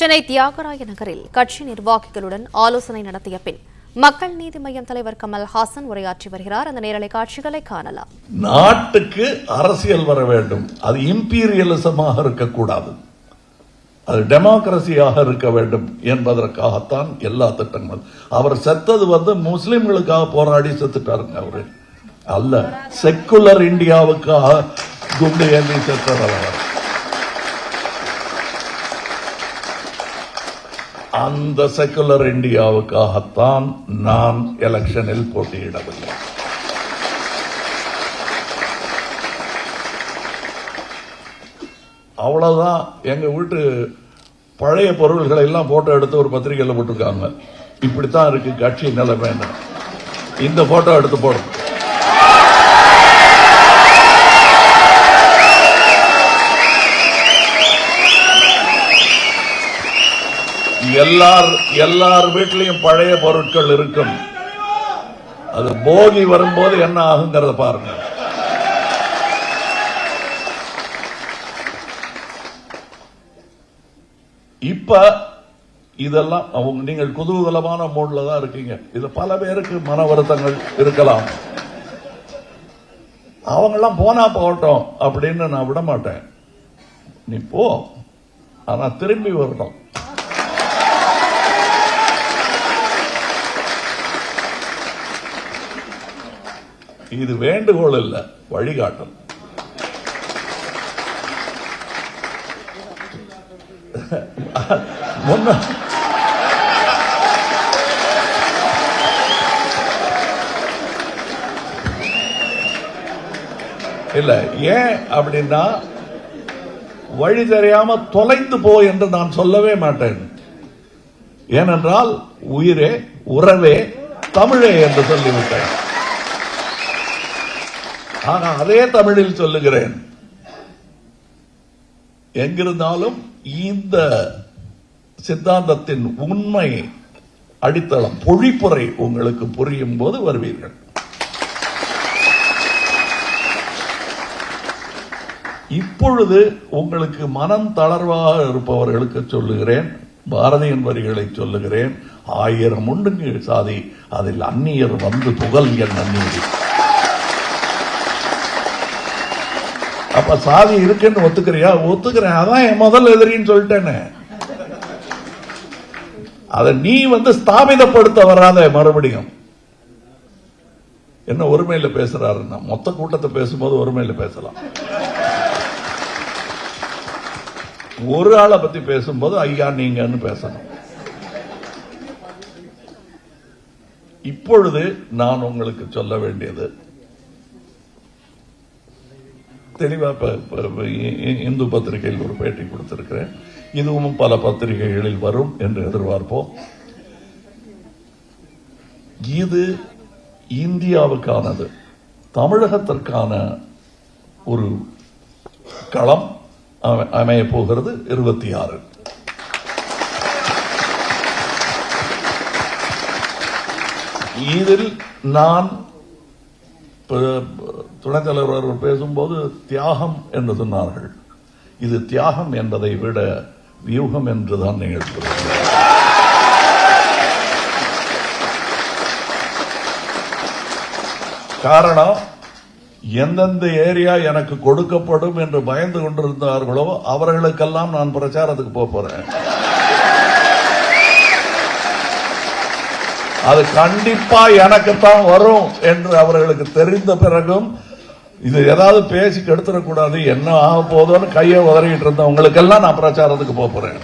சென்னை தியாகராய நகரில் கட்சி நிர்வாகிகளுடன் ஆலோசனை நடத்திய பின் மக்கள் நீதி மய்யம் தலைவர் கமல்ஹாசன் உரையாற்றி வருகிறார். அந்த நேரலை காட்சிகளை காணலாம். நாட்டுக்கு அரசியல் வர வேண்டும். அது இம்பீரியலிசமாக இருக்கக்கூடாது, அது டெமோக்ரசியாக இருக்க வேண்டும் என்பதற்காகத்தான் எல்லா திட்டங்களும். அவர் செத்தது முஸ்லிம்களுக்காக போராடி செத்துட்டாருங்க. அவரு அல்ல, செக்குலர் இந்தியாவுக்காக குண்டு ஏந்தி செத்தவர். அந்த செக்குலர் இந்தியாவுக்காகத்தான் நான் எலெக்ஷனில் போட்டியிடவில்லை. அவ்வளவுதான். எங்க வீட்டு பழைய பொருள்களை எல்லாம் போட்டோ எடுத்து ஒரு பத்திரிகையில் போட்டிருக்காங்க. இப்படித்தான் இருக்கு கட்சி நிலைமை. இந்த போட்டோ எடுத்து போடும். எல்லார் வீட்டிலையும் பழைய பொருட்கள் இருக்கும். அது போகி வரும்போது என்ன ஆகுங்கிறத பாருங்க. இப்ப இதெல்லாம் நீங்கள் குதூகலமான மூட்ல தான் இருக்கீங்க. இது பல பேருக்கு மன வருத்தங்கள் இருக்கலாம். அவங்கெல்லாம் போனா போகட்டும் அப்படின்னு நான் விட மாட்டேன். நீ போ, ஆனா திரும்பி வரணும். இது வேண்டுகோள் இல்ல, வழிகாட்டல். இல்ல, ஏன் அப்படின்னா வழி தெரியாம தொலைந்து போ என்று நான் சொல்லவே மாட்டேன். ஏனென்றால் உயிரே உறவே தமிழே என்று சொல்லிவிட்டேன். ஆனா அதே தமிழில் சொல்லுகிறேன். எங்கிருந்தாலும் இந்த சித்தாந்தத்தின் உண்மை அடித்தளம் பொழிப்புரை உங்களுக்கு புரியும் போது வருவீர்கள். இப்பொழுது உங்களுக்கு மனம் தளர்வாக இருப்பவர்களுக்கு சொல்லுகிறேன், பாரதியின் வரிகளை சொல்லுகிறேன். 1000 உண்டுங்க சாதி, அதில் அந்நியர் வந்து புகழ் என் அந்நியர். அப்ப சாதி இருக்குன்னு ஒத்துக்கிறியா? ஒத்துக்கிறேன். அதான் என் முதல் எதிரின்னு சொல்லிட்டேன்னு. அதை நீ ஸ்தாபிதப்படுத்த வராத. மறுபடியும் என்ன ஒருமையில பேசுறாருன்னா, மொத்த கூட்டத்தை பேசும்போது ஒருமையில பேசலாம். ஒரு ஆளை பத்தி பேசும்போது ஐயா நீங்கன்னு பேசணும். இப்பொழுது நான் உங்களுக்கு சொல்ல வேண்டியது தெளிவா. இந்து பத்திரிகையில் ஒரு பேட்டி கொடுத்திருக்கிறேன். இதுவும் பல பத்திரிகைகளில் வரும் என்று எதிர்பார்ப்போம். இது இந்தியாவுக்கானது, தமிழகத்திற்கான ஒரு களம் அமைய போகிறது. 26 இதில் நான் துணைத் தலைவர் அவர்கள் பேசும்போது தியாகம் என்று சொன்னார்கள். இது தியாகம் என்பதை விட வியூகம் என்றுதான் நீங்கள் சொல்லுங்கள். காரணம், எந்தெந்த ஏரியா எனக்கு கொடுக்கப்படும் என்று பயந்து கொண்டிருந்தார்களோ அவர்களுக்கெல்லாம் நான் பிரச்சாரத்துக்கு போறேன். அது கண்டிப்பா எனக்குத்தான் வரும் என்று அவர்களுக்கு தெரிந்த பிறகும் இது ஏதாவது பேசி கெடுத்துடக்கூடாது, என்ன ஆக போதோன்னு கையை உதறிட்டு இருந்தவங்களுக்கெல்லாம் நான் பிரச்சாரத்துக்கு போறேன்.